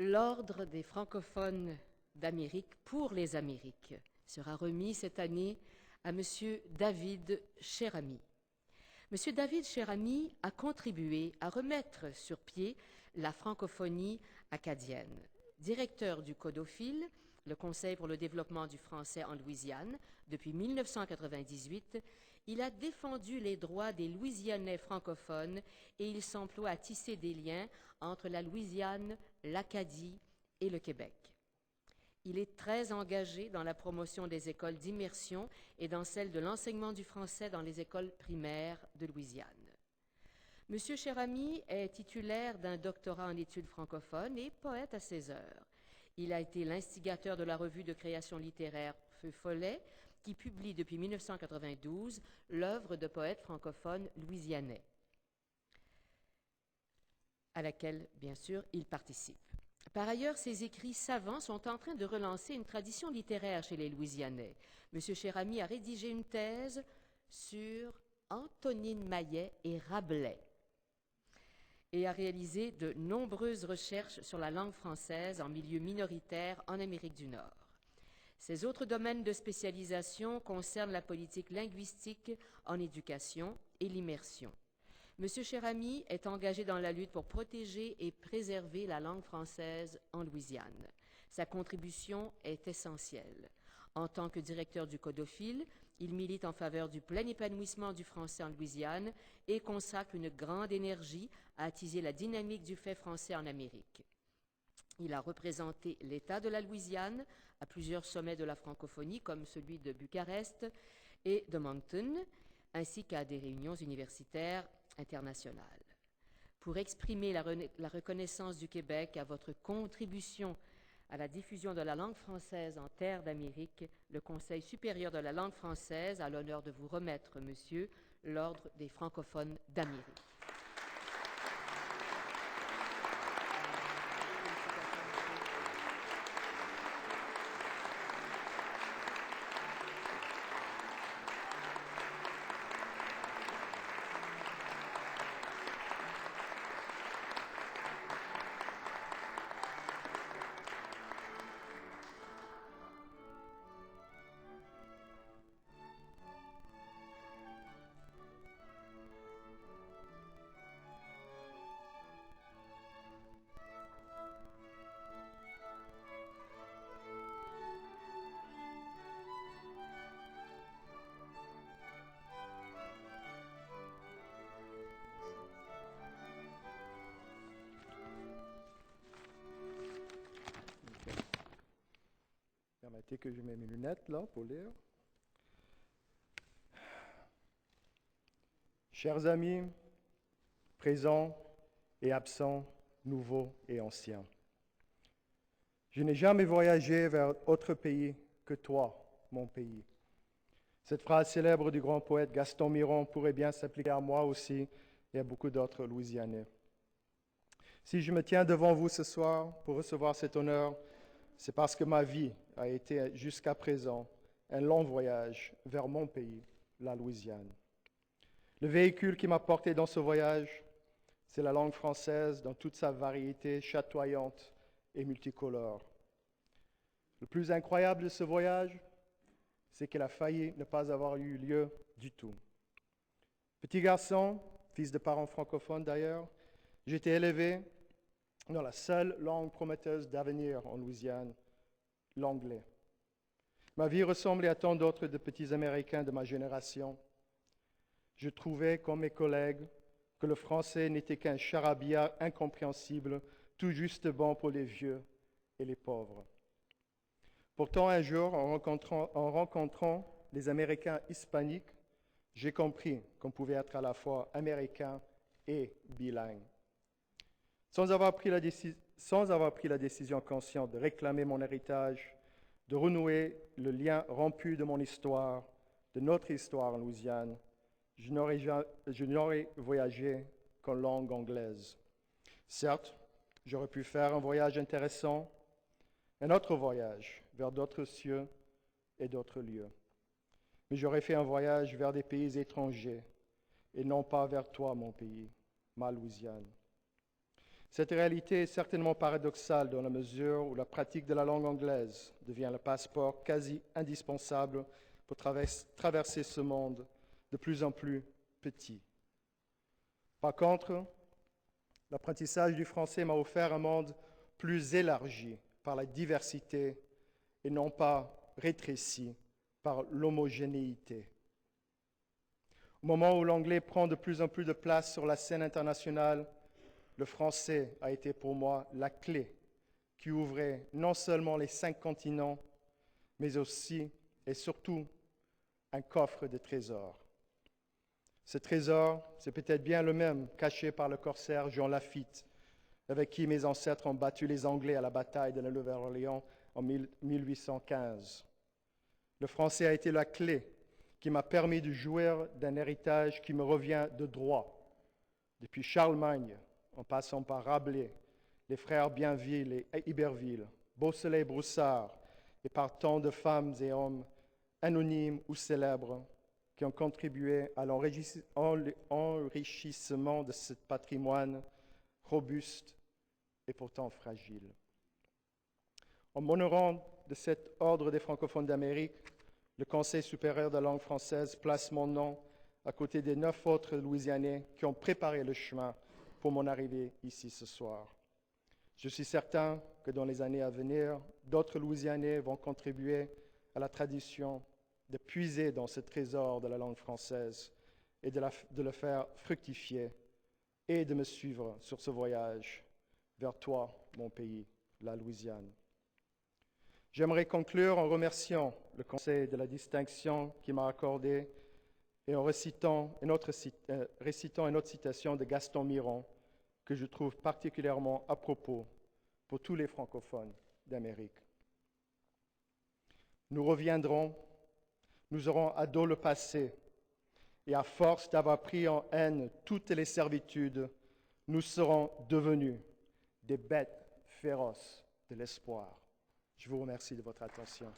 L'Ordre des francophones d'Amérique pour les Amériques sera remis cette année à M. David Cherami. M. David Cherami a contribué à remettre sur pied la francophonie acadienne. Directeur du Codophile, le Conseil pour le développement du français en Louisiane, depuis 1998, il a défendu les droits des Louisianais francophones et il s'emploie à tisser des liens entre la Louisiane, l'Acadie et le Québec. Il est très engagé dans la promotion des écoles d'immersion et dans celle de l'enseignement du français dans les écoles primaires de Louisiane. M. Cherami est titulaire d'un doctorat en études francophones et poète à ses heures. Il a été l'instigateur de la revue de création littéraire Feu Follet, qui publie depuis 1992 l'œuvre de poètes francophones louisianais, à laquelle, bien sûr, il participe. Par ailleurs, ses écrits savants sont en train de relancer une tradition littéraire chez les Louisianais. M. Cherami a rédigé une thèse sur Antonine Maillet et Rabelais et a réalisé de nombreuses recherches sur la langue française en milieu minoritaire en Amérique du Nord. Ses autres domaines de spécialisation concernent la politique linguistique en éducation et l'immersion. M. Cherami est engagé dans la lutte pour protéger et préserver la langue française en Louisiane. Sa contribution est essentielle. En tant que directeur du Codophile, il milite en faveur du plein épanouissement du français en Louisiane et consacre une grande énergie à attiser la dynamique du fait français en Amérique. Il a représenté l'État de la Louisiane à plusieurs sommets de la francophonie, comme celui de Bucarest et de Moncton, ainsi qu'à des réunions universitaires internationales. Pour exprimer la reconnaissance du Québec à votre contribution à la diffusion de la langue française en terre d'Amérique, le Conseil supérieur de la langue française a l'honneur de vous remettre, monsieur, l'Ordre des francophones d'Amérique. Permettez que je mette mes lunettes là pour lire. Chers amis, présents et absents, nouveaux et anciens, je n'ai jamais voyagé vers autre pays que toi, mon pays. Cette phrase célèbre du grand poète Gaston Miron pourrait bien s'appliquer à moi aussi et à beaucoup d'autres Louisianais. Si je me tiens devant vous ce soir pour recevoir cet honneur, c'est parce que ma vie a été jusqu'à présent un long voyage vers mon pays, la Louisiane. Le véhicule qui m'a porté dans ce voyage, c'est la langue française dans toute sa variété chatoyante et multicolore. Le plus incroyable de ce voyage, c'est qu'il a failli ne pas avoir eu lieu du tout. Petit garçon, fils de parents francophones d'ailleurs, j'étais élevé dans la seule langue prometteuse d'avenir en Louisiane, l'anglais. Ma vie ressemblait à tant d'autres de petits Américains de ma génération. Je trouvais, comme mes collègues, que le français n'était qu'un charabia incompréhensible, tout juste bon pour les vieux et les pauvres. Pourtant, un jour, en rencontrant des Américains hispaniques, j'ai compris qu'on pouvait être à la fois américain et bilingue. Sans avoir pris la décision consciente de réclamer mon héritage, de renouer le lien rompu de mon histoire, de notre histoire en Louisiane, je n'aurais voyagé qu'en langue anglaise. Certes, j'aurais pu faire un voyage intéressant, un autre voyage vers d'autres cieux et d'autres lieux. Mais j'aurais fait un voyage vers des pays étrangers et non pas vers toi, mon pays, ma Louisiane. Cette réalité est certainement paradoxale dans la mesure où la pratique de la langue anglaise devient le passeport quasi indispensable pour traverser ce monde de plus en plus petit. Par contre, l'apprentissage du français m'a offert un monde plus élargi par la diversité et non pas rétréci par l'homogénéité. Au moment où l'anglais prend de plus en plus de place sur la scène internationale, le français a été pour moi la clé qui ouvrait non seulement les 5 continents, mais aussi et surtout un coffre de trésors. Ce trésor, c'est peut-être bien le même caché par le corsaire Jean Lafitte, avec qui mes ancêtres ont battu les Anglais à la bataille de la Nouvelle-Orléans en 1815. Le français a été la clé qui m'a permis de jouir d'un héritage qui me revient de droit, depuis Charlemagne, en passant par Rabelais, les frères Bienville et Iberville, Beausoleil-Broussard, et par tant de femmes et hommes, anonymes ou célèbres, qui ont contribué à l'enrichissement de ce patrimoine robuste et pourtant fragile. En m'honorant de cet ordre des francophones d'Amérique, le Conseil supérieur de la langue française place mon nom à côté des 9 autres Louisianais qui ont préparé le chemin pour mon arrivée ici ce soir. Je suis certain que dans les années à venir, d'autres Louisianais vont contribuer à la tradition de puiser dans ce trésor de la langue française et de le faire fructifier et de me suivre sur ce voyage vers toi, mon pays, la Louisiane. J'aimerais conclure en remerciant le Conseil de la distinction qui m'a accordée et en récitant une autre citation de Gaston Miron que je trouve particulièrement à propos pour tous les francophones d'Amérique. Nous reviendrons, nous aurons à dos le passé, et à force d'avoir pris en haine toutes les servitudes, nous serons devenus des bêtes féroces de l'espoir. Je vous remercie de votre attention.